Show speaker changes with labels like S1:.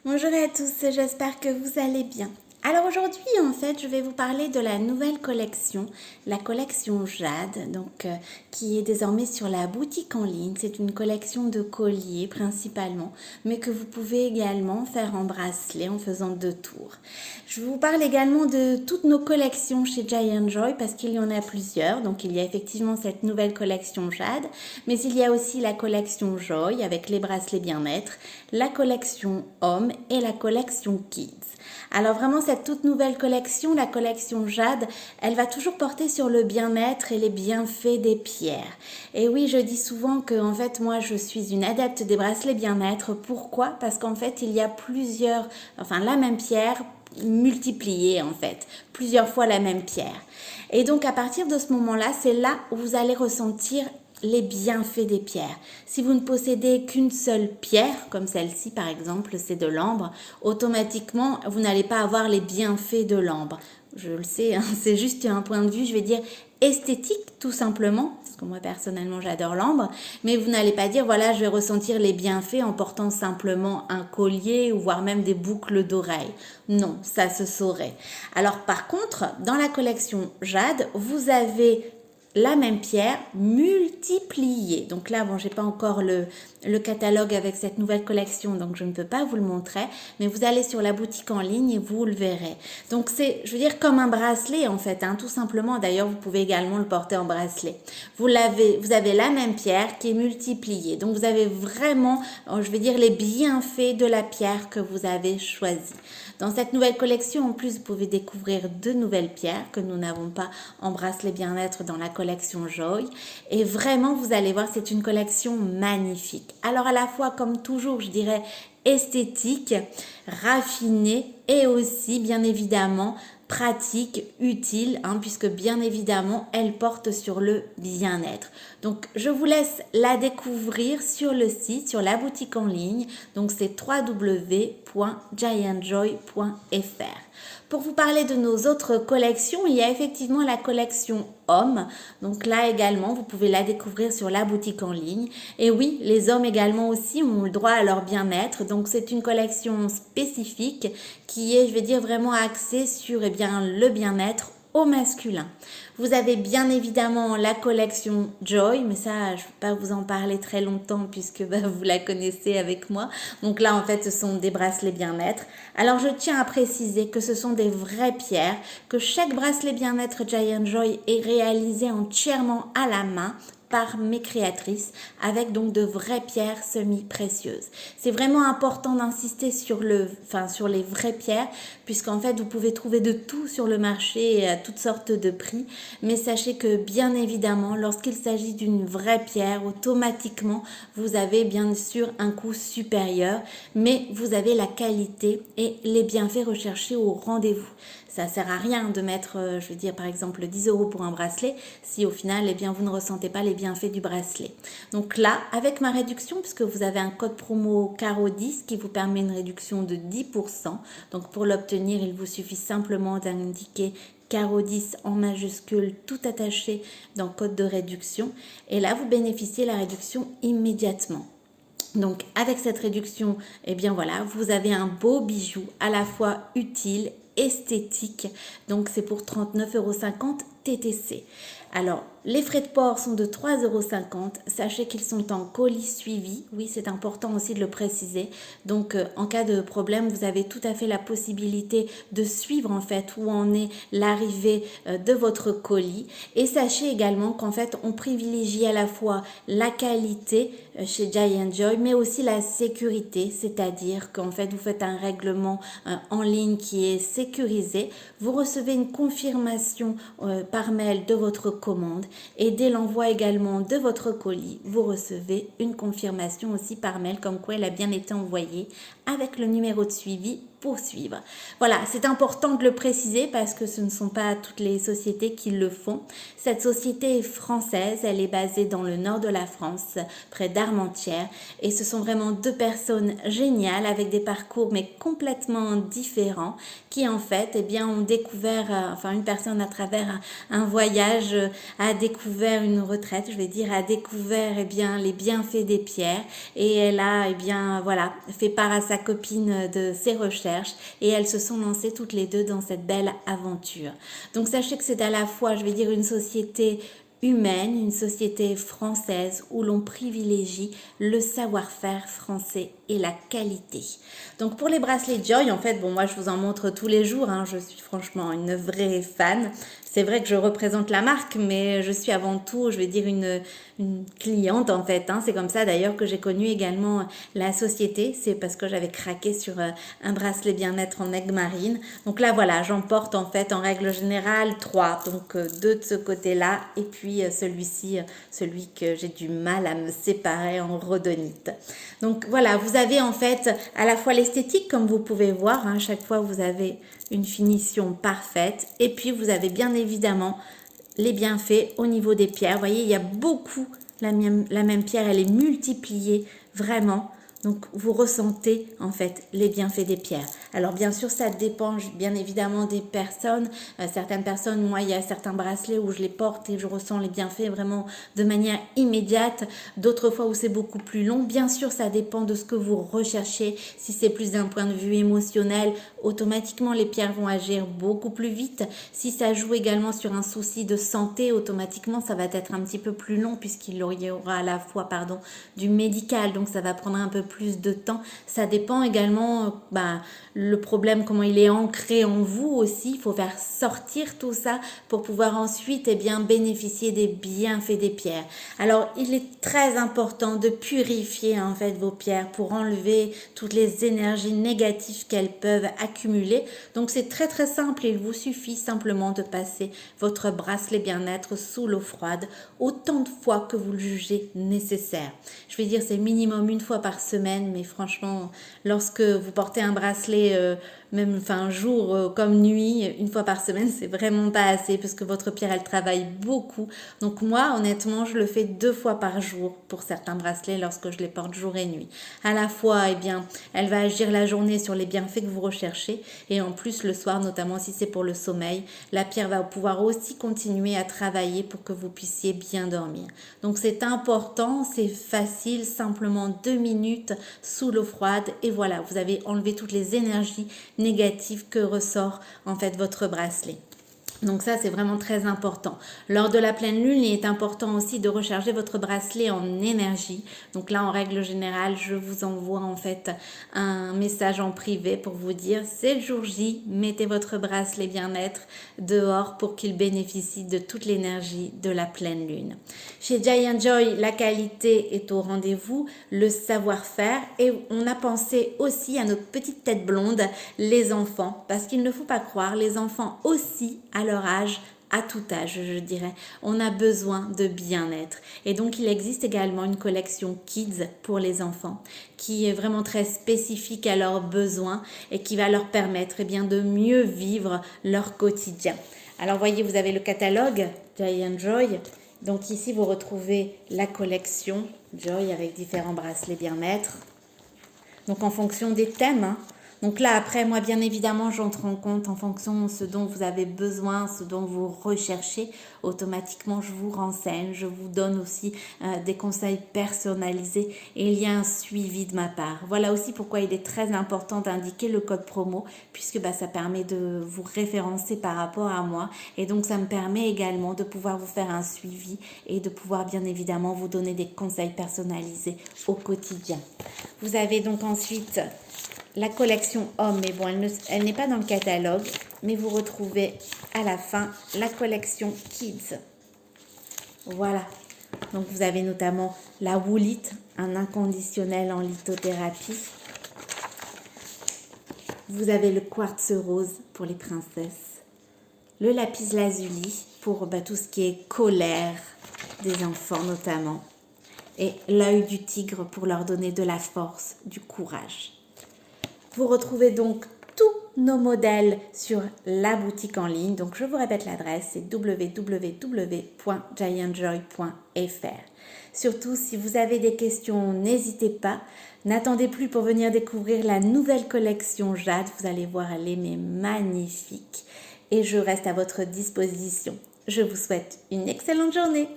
S1: Bonjour à tous, j'espère que vous allez bien. Alors aujourd'hui, en fait, je vais vous parler de la nouvelle collection, la collection Jade, qui est désormais sur la boutique en ligne. C'est une collection de colliers principalement, mais que vous pouvez également faire en bracelet en faisant 2 tours. Je vous parle également de toutes nos collections chez Giant Joy parce qu'il y en a plusieurs. Donc il y a effectivement cette nouvelle collection Jade, mais il y a aussi la collection Joy avec les bracelets bien-être, la collection Homme et la collection Kids. Alors vraiment cette toute nouvelle collection, la collection Jade, elle va toujours porter sur le bien-être et les bienfaits des pierres. Et oui, je dis souvent que en fait moi je suis une adepte des bracelets bien-être. Pourquoi? Parce qu'en fait il y a la même pierre multipliée en fait, plusieurs fois la même pierre. Et donc à partir de ce moment-là, c'est là où vous allez ressentir les bienfaits des pierres. Si vous ne possédez qu'une seule pierre, comme celle-ci par exemple, c'est de l'ambre, automatiquement vous n'allez pas avoir les bienfaits de l'ambre. Je le sais, hein, c'est juste un point de vue, je vais dire esthétique tout simplement, parce que moi personnellement j'adore l'ambre, mais vous n'allez pas dire voilà je vais ressentir les bienfaits en portant simplement un collier ou voire même des boucles d'oreilles. Non, ça se saurait. Alors par contre, dans la collection Jade, vous avez la même pierre multipliée. Donc là, bon, j'ai pas encore le catalogue avec cette nouvelle collection, donc je ne peux pas vous le montrer, mais vous allez sur la boutique en ligne et vous le verrez. Donc c'est, je veux dire, comme un bracelet en fait, hein, tout simplement. D'ailleurs, vous pouvez également le porter en bracelet. Vous avez la même pierre qui est multipliée. Donc vous avez vraiment, je vais dire, les bienfaits de la pierre que vous avez choisie. Dans cette nouvelle collection, en plus, vous pouvez découvrir 2 nouvelles pierres que nous n'avons pas en bracelet bien-être dans la collection Joy. Et vraiment, vous allez voir, c'est une collection magnifique. Alors à la fois, comme toujours, je dirais esthétique, raffinée et aussi, bien évidemment, pratique, utile, hein, puisque bien évidemment, elle porte sur le bien-être. Donc, je vous laisse la découvrir sur le site, sur la boutique en ligne. Donc, c'est www.giantjoy.fr. Pour vous parler de nos autres collections, il y a effectivement la collection Hommes. Donc là également, vous pouvez la découvrir sur la boutique en ligne. Et oui, les hommes également aussi ont le droit à leur bien-être. Donc c'est une collection spécifique qui est, je vais dire, vraiment axée sur le bien-être au masculin. Vous avez bien évidemment la collection Joy, mais ça, je ne vais pas vous en parler très longtemps puisque vous la connaissez avec moi. Donc là, en fait, ce sont des bracelets bien-être. Alors, je tiens à préciser que ce sont des vraies pierres, que chaque bracelet bien-être Giant Joy est réalisé entièrement à la main par mes créatrices avec donc de vraies pierres semi-précieuses. C'est vraiment important d'insister sur les vraies pierres puisqu'en fait vous pouvez trouver de tout sur le marché à toutes sortes de prix, mais sachez que bien évidemment lorsqu'il s'agit d'une vraie pierre, automatiquement vous avez bien sûr un coût supérieur, mais vous avez la qualité et les bienfaits recherchés au rendez-vous. Ça sert à rien de mettre, je veux dire par exemple 10 € pour un bracelet si au final vous ne ressentez pas les bienfaits du bracelet. Donc là, avec ma réduction, puisque vous avez un code promo CARO10 qui vous permet une réduction de 10%. Donc pour l'obtenir, il vous suffit simplement d'indiquer CARO10 en majuscule tout attaché dans code de réduction. Et là, vous bénéficiez de la réduction immédiatement. Donc avec cette réduction, vous avez un beau bijou à la fois utile, esthétique. Donc c'est pour 39,50 € TTC. Alors, les frais de port sont de 3,50 €. Sachez qu'ils sont en colis suivi. Oui, c'est important aussi de le préciser. Donc, en cas de problème, vous avez tout à fait la possibilité de suivre en fait où en est l'arrivée de votre colis. Et sachez également qu'en fait, on privilégie à la fois la qualité chez Giant Joy, mais aussi la sécurité. C'est-à-dire qu'en fait, vous faites un règlement en ligne qui est sécurisé. Vous recevez une confirmation par mail de votre commande et dès l'envoi également de votre colis, vous recevez une confirmation aussi par mail comme quoi elle a bien été envoyée avec le numéro de suivi poursuivre. Voilà, c'est important de le préciser parce que ce ne sont pas toutes les sociétés qui le font. Cette société est française, elle est basée dans le nord de la France, près d'Armentières, et ce sont vraiment deux personnes géniales avec des parcours mais complètement différents qui en fait eh bien, ont découvert, enfin une personne à travers un voyage a découvert une retraite, je vais dire, a découvert eh bien, les bienfaits des pierres et elle a eh bien, voilà, fait part à sa copine de ses recherches et elles se sont lancées toutes les deux dans cette belle aventure. Donc sachez que c'est à la fois, je vais dire, une société humaine, une société française où l'on privilégie le savoir-faire français et la qualité. Donc pour les bracelets Joy, en fait, bon moi je vous en montre tous les jours, hein, je suis franchement une vraie fan. C'est vrai que je représente la marque, mais je suis avant tout, je vais dire, une cliente en fait. Hein. C'est comme ça d'ailleurs que j'ai connu également la société. C'est parce que j'avais craqué sur un bracelet bien-être en aigle marine. Donc là voilà, j'en porte en fait en règle générale 3. Donc 2 de ce côté-là et puis celui-ci, celui que j'ai du mal à me séparer en rhodonite. Donc voilà, vous avez en fait à la fois l'esthétique comme vous pouvez voir. Hein, chaque fois vous avez une finition parfaite et puis vous avez bien évidemment les bienfaits au niveau des pierres. Vous voyez, il y a beaucoup, la même pierre, elle est multipliée vraiment. Donc, vous ressentez en fait les bienfaits des pierres. Alors, bien sûr, ça dépend bien évidemment des personnes. Certaines personnes, moi, il y a certains bracelets où je les porte et je ressens les bienfaits vraiment de manière immédiate. D'autres fois où c'est beaucoup plus long. Bien sûr, ça dépend de ce que vous recherchez. Si c'est plus d'un point de vue émotionnel, automatiquement, les pierres vont agir beaucoup plus vite. Si ça joue également sur un souci de santé, automatiquement, ça va être un petit peu plus long puisqu'il y aura à la fois, du médical. Donc, ça va prendre un peu plus de temps. Ça dépend également le problème, comment il est ancré en vous aussi. Il faut faire sortir tout ça pour pouvoir ensuite bénéficier des bienfaits des pierres. Alors, il est très important de purifier en fait vos pierres pour enlever toutes les énergies négatives qu'elles peuvent accumuler. Donc, c'est très très simple. Il vous suffit simplement de passer votre bracelet bien-être sous l'eau froide autant de fois que vous le jugez nécessaire. Je vais dire c'est minimum une fois par semaine, mais franchement, lorsque vous portez un bracelet même jour comme nuit, une fois par semaine, c'est vraiment pas assez parce que votre pierre, elle travaille beaucoup. Donc moi, honnêtement, je le fais 2 fois par jour pour certains bracelets lorsque je les porte jour et nuit. À la fois, elle va agir la journée sur les bienfaits que vous recherchez et en plus le soir, notamment si c'est pour le sommeil, la pierre va pouvoir aussi continuer à travailler pour que vous puissiez bien dormir. Donc c'est important, c'est facile, simplement 2 minutes sous l'eau froide et voilà, vous avez enlevé toutes les énergies négatives que ressort en fait votre bracelet. Donc ça, c'est vraiment très important. Lors de la pleine lune, il est important aussi de recharger votre bracelet en énergie. Donc là, en règle générale, je vous envoie en fait un message en privé pour vous dire c'est le jour J, mettez votre bracelet bien-être dehors pour qu'il bénéficie de toute l'énergie de la pleine lune. Chez Giant Joy, la qualité est au rendez-vous, le savoir-faire et on a pensé aussi à notre petite tête blonde, les enfants, parce qu'il ne faut pas croire, les enfants aussi à leur âge, à tout âge, je dirais, on a besoin de bien-être. Et donc, il existe également une collection Kids pour les enfants qui est vraiment très spécifique à leurs besoins et qui va leur permettre de mieux vivre leur quotidien. Alors, voyez, vous avez le catalogue Giant Joy. Donc, ici, vous retrouvez la collection Joy avec différents bracelets bien-être. Donc, en fonction des thèmes, Donc là, après, moi, bien évidemment, j'entre en compte en fonction de ce dont vous avez besoin, ce dont vous recherchez. Automatiquement, je vous renseigne, je vous donne aussi des conseils personnalisés et il y a un suivi de ma part. Voilà aussi pourquoi il est très important d'indiquer le code promo puisque ça permet de vous référencer par rapport à moi et donc ça me permet également de pouvoir vous faire un suivi et de pouvoir bien évidemment vous donner des conseils personnalisés au quotidien. Vous avez donc ensuite la collection homme, mais bon, elle n'est pas dans le catalogue, mais vous retrouvez à la fin la collection kids. Voilà. Donc vous avez notamment la woolite, un inconditionnel en lithothérapie. Vous avez le quartz rose pour les princesses. Le lapis lazuli pour tout ce qui est colère des enfants notamment. Et l'œil du tigre pour leur donner de la force, du courage. Vous retrouvez donc tous nos modèles sur la boutique en ligne. Donc je vous répète l'adresse, c'est www.giantjoy.fr. Surtout, si vous avez des questions, n'hésitez pas. N'attendez plus pour venir découvrir la nouvelle collection Jade. Vous allez voir, elle est mais magnifique. Et je reste à votre disposition. Je vous souhaite une excellente journée.